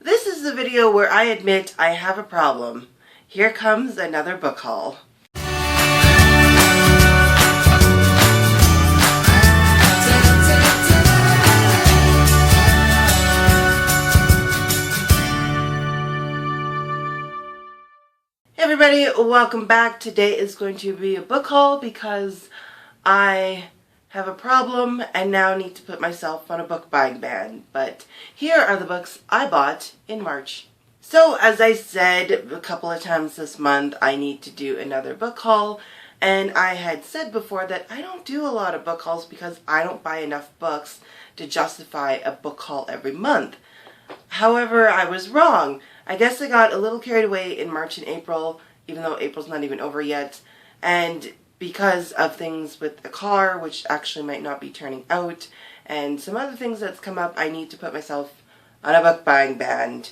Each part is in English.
This is the video where I admit I have a problem. Here comes another book haul. Hey everybody, welcome back. Today is going to be a book haul because I have a problem and now need to put myself on a book buying ban. But here are the books I bought in March. So as I said a couple of times this month, I need to do another book haul. And I had said before that I don't do a lot of book hauls because I don't buy enough books to justify a book haul every month. However, I was wrong. I guess I got a little carried away in March and April, even though April's not even over yet. And because of things with the car, which actually might not be turning out, and some other things that's come up, I need to put myself on a book buying ban.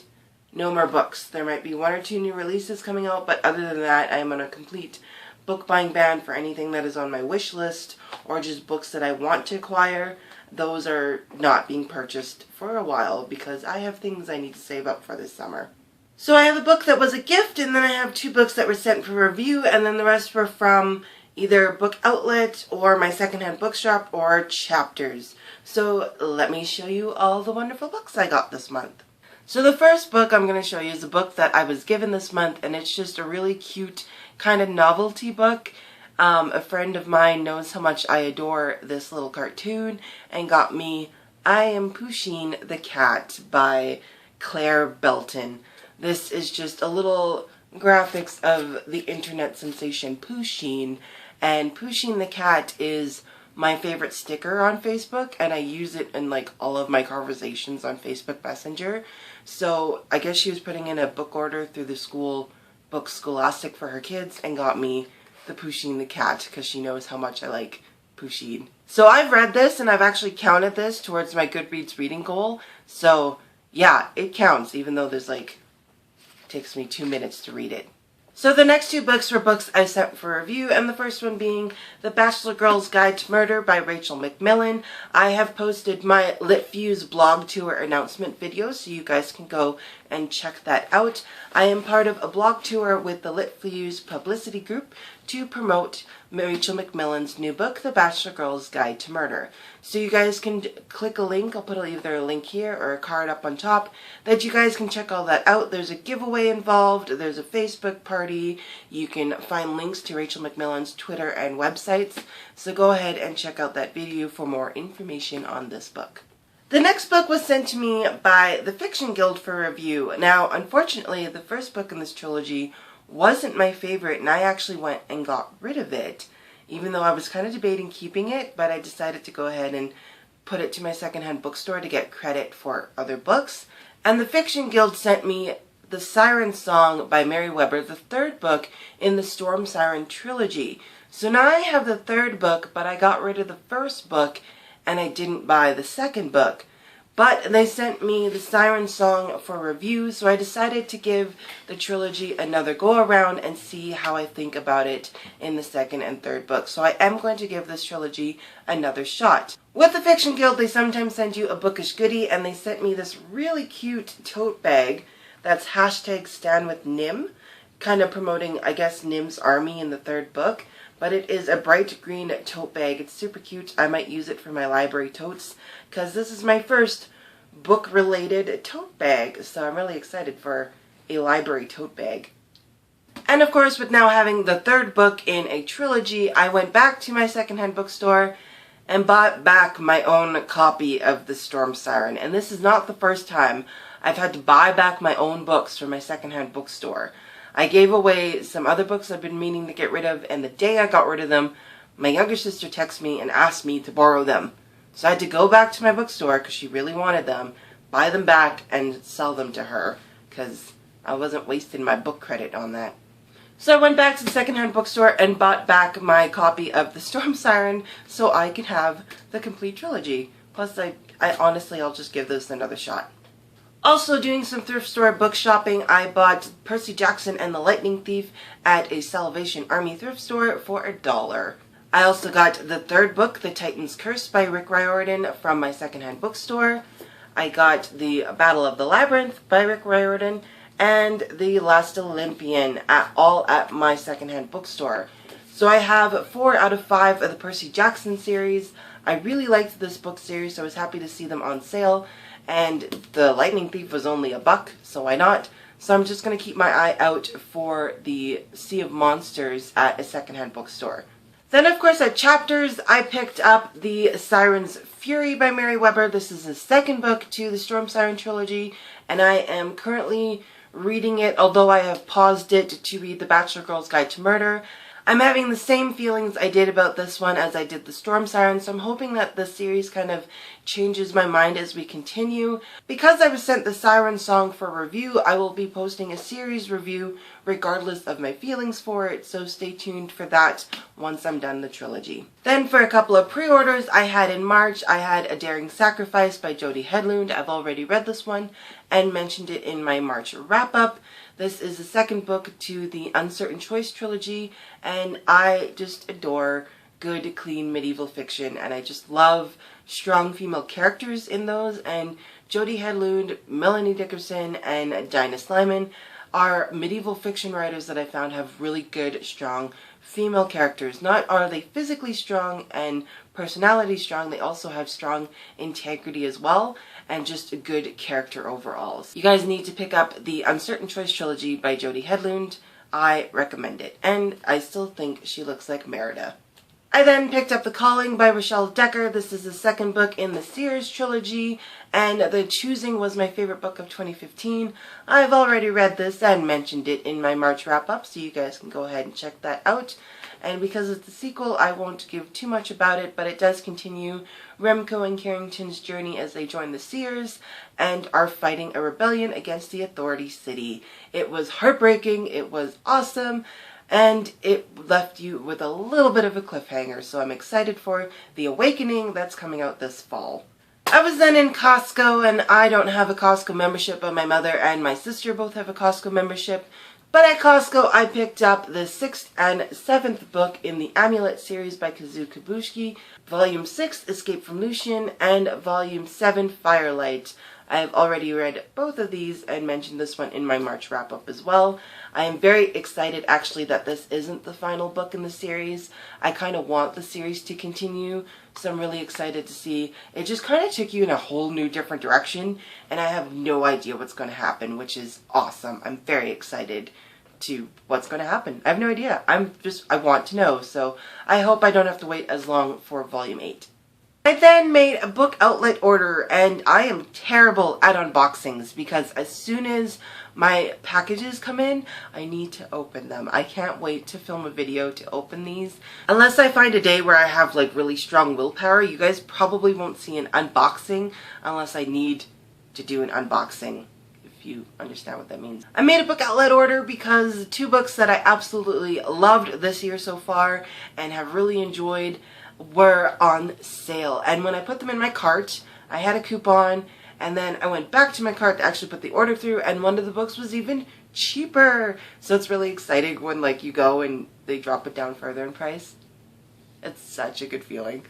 No more books. There might be one or two new releases coming out, but other than that, I am on a complete book buying ban for anything that is on my wish list or just books that I want to acquire. Those are not being purchased for a while because I have things I need to save up for this summer. So I have a book that was a gift, and then I have two books that were sent for review, and then the rest were from either Book Outlet or my Secondhand Bookshop or Chapters. So let me show you all the wonderful books I got this month. So the first book I'm going to show you is a book that I was given this month, and it's just a really cute kind of novelty book. A friend of mine knows how much I adore this little cartoon and got me I Am Pusheen the Cat by Claire Belton. This is just a little graphics of the internet sensation Pusheen, and Pusheen the Cat is my favorite sticker on Facebook, and I use it in like all of my conversations on Facebook Messenger. So I guess she was putting in a book order through the school book Scholastic for her kids and got me the Pusheen the Cat because she knows how much I like Pusheen. So I've read this and I've actually counted this towards my Goodreads reading goal. So yeah, it counts even though there's like, takes me 2 minutes to read it. So the next two books were books I sent for review, and the first one being The Bachelor Girl's Guide to Murder by Rachel McMillan. I have posted my Lit Fuse blog tour announcement video, so you guys can go and check that out. I am part of a blog tour with the Lit Fuse publicity group to promote Rachel McMillan's new book, The Bachelor Girl's Guide to Murder. So you guys can click a link. I'll put either a link here or a card up on top that you guys can check all that out. There's a giveaway involved. There's a Facebook party. You can find links to Rachel McMillan's Twitter and websites. So go ahead and check out that video for more information on this book. The next book was sent to me by the Fiction Guild for review. Now, unfortunately, the first book in this trilogy wasn't my favorite, and I actually went and got rid of it, even though I was kind of debating keeping it, but I decided to go ahead and put it to my Secondhand Bookstore to get credit for other books. And the Fiction Guild sent me the Sirens Song by Mary Weber, the third book in the Storm Siren trilogy. So now I have the third book, but I got rid of the first book and I didn't buy the second book. But they sent me the Sirens Song for review, so I decided to give the trilogy another go around and see how I think about it in the second and third book. So I am going to give this trilogy another shot. With the Fiction Guild, they sometimes send you a bookish goodie, and they sent me this really cute tote bag that's #StandWithNim, kind of promoting, I guess, Nim's army in the third book. But it is a bright green tote bag. It's super cute. I might use it for my library totes because this is my first book-related tote bag. So I'm really excited for a library tote bag. And of course, with now having the third book in a trilogy, I went back to my Secondhand Bookstore and bought back my own copy of The Storm Siren. And this is not the first time I've had to buy back my own books from my Secondhand Bookstore. I gave away some other books I've been meaning to get rid of, and the day I got rid of them, my younger sister texted me and asked me to borrow them. So I had to go back to my bookstore because she really wanted them, buy them back, and sell them to her because I wasn't wasting my book credit on that. So I went back to the Secondhand Bookstore and bought back my copy of The Storm Siren so I could have the complete trilogy. Plus, I honestly, I'll just give this another shot. Also, doing some thrift store book shopping, I bought Percy Jackson and the Lightning Thief at a Salvation Army thrift store for $1. I also got the third book, The Titan's Curse by Rick Riordan, from my Secondhand Bookstore. I got The Battle of the Labyrinth by Rick Riordan and The Last Olympian all at my secondhand bookstore. So I have 4 out of 5 of the Percy Jackson series. I really liked this book series, so I was happy to see them on sale. And The Lightning Thief was only $1, so why not? So I'm just going to keep my eye out for the Sea of Monsters at a secondhand bookstore. Then, of course, at Chapters, I picked up the Sirens Fury by Mary Weber. This is the second book to the Storm Siren trilogy, and I am currently reading it, although I have paused it to read The Bachelor Girl's Guide to Murder. I'm having the same feelings I did about this one as I did the Storm Siren, so I'm hoping that the series kind of changes my mind as we continue. Because I was sent the Sirens Song for review, I will be posting a series review regardless of my feelings for it, so stay tuned for that once I'm done the trilogy. Then for a couple of pre-orders I had in March, I had A Daring Sacrifice by Jody Hedlund. I've already read this one and mentioned it in my March wrap-up. This is the second book to the Uncertain Choice trilogy, and I just adore good, clean medieval fiction, and I just love strong female characters in those, and Jody Hedlund, Melanie Dickerson, and Dinah Slyman are medieval fiction writers that I found have really good, strong female characters. Not are they physically strong and personality strong, they also have strong integrity as well, and just a good character overall. So you guys need to pick up the Uncertain Choice trilogy by Jody Hedlund. I recommend it, and I still think she looks like Merida. I then picked up The Calling by Rochelle Decker. This is the second book in the Sears trilogy, and The Choosing was my favorite book of 2015. I've already read this and mentioned it in my March wrap-up, so you guys can go ahead and check that out. And because it's the sequel, I won't give too much about it, but it does continue Remco and Carrington's journey as they join the Sears and are fighting a rebellion against the Authority City. It was heartbreaking, it was awesome, and it left you with a little bit of a cliffhanger, so I'm excited for The Awakening that's coming out this fall. I was then in Costco, and I don't have a Costco membership, but my mother and my sister both have a Costco membership. But at Costco, I picked up the 6th and 7th book in the Amulet series by Kazu Kibushki, Volume 6, Escape from Lucian, and Volume 7, Firelight. I have already read both of these and mentioned this one in my March wrap-up as well. I am very excited actually that this isn't the final book in the series. I kind of want the series to continue, so I'm really excited to see. It just kind of took you in a whole new different direction, and I have no idea what's going to happen, which is awesome. I'm very excited to what's going to happen. I have no idea. I want to know, so I hope I don't have to wait as long for Volume 8. I then made a book outlet order, and I am terrible at unboxings because as soon as my packages come in, I need to open them. I can't wait to film a video to open these. Unless I find a day where I have like really strong willpower, you guys probably won't see an unboxing unless I need to do an unboxing, if you understand what that means. I made a book outlet order because 2 books that I absolutely loved this year so far and have really enjoyed were on sale, and when I put them in my cart, I had a coupon, and then I went back to my cart to actually put the order through, and one of the books was even cheaper. So it's really exciting when like you go and they drop it down further in price. It's such a good feeling.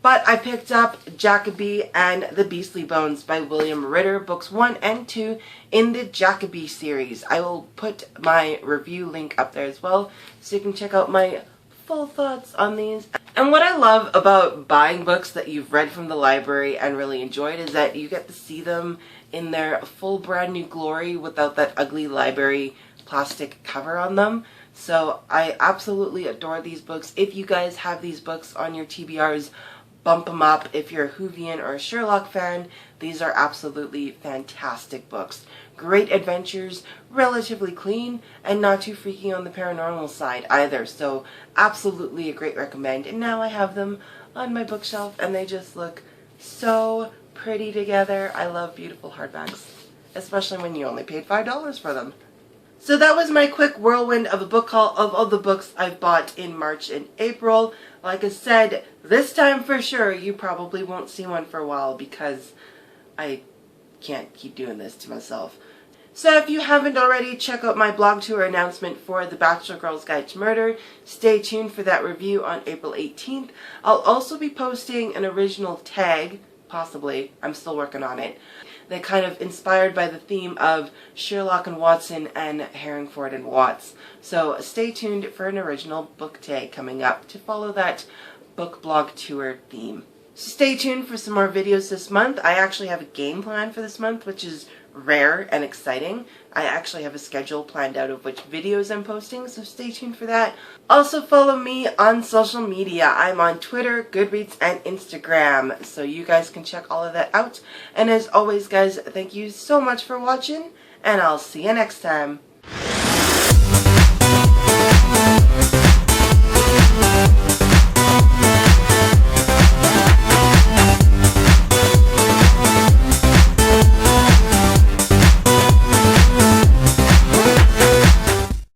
But I picked up Jacoby and the Beastly Bones by William Ritter, books 1 and 2 in the Jacoby series. I will put my review link up there as well, so you can check out my full thoughts on these. And what I love about buying books that you've read from the library and really enjoyed is that you get to see them in their full brand new glory without that ugly library plastic cover on them. So I absolutely adore these books. If you guys have these books on your TBRs, bump them up. If you're a Whovian or a Sherlock fan, these are absolutely fantastic books. Great adventures, relatively clean, and not too freaky on the paranormal side either. So absolutely a great recommend. And now I have them on my bookshelf, and they just look so pretty together. I love beautiful hardbacks, especially when you only paid $5 for them. So that was my quick whirlwind of a book haul of all the books I've bought in March and April. Like I said, this time for sure you probably won't see one for a while because I can't keep doing this to myself. So if you haven't already, check out my blog tour announcement for The Bachelor Girl's Guide to Murder. Stay tuned for that review on April 18th. I'll also be posting an original tag possibly. I'm still working on it. They're kind of inspired by the theme of Sherlock and Watson and Herringford and Watts. So stay tuned for an original book day coming up to follow that book blog tour theme. So stay tuned for some more videos this month. I actually have a game plan for this month, which is rare and exciting. I actually have a schedule planned out of which videos I'm posting, so stay tuned for that. Also follow me on social media. I'm on Twitter, Goodreads, and Instagram, so you guys can check all of that out. And as always, guys, thank you so much for watching, and I'll see you next time.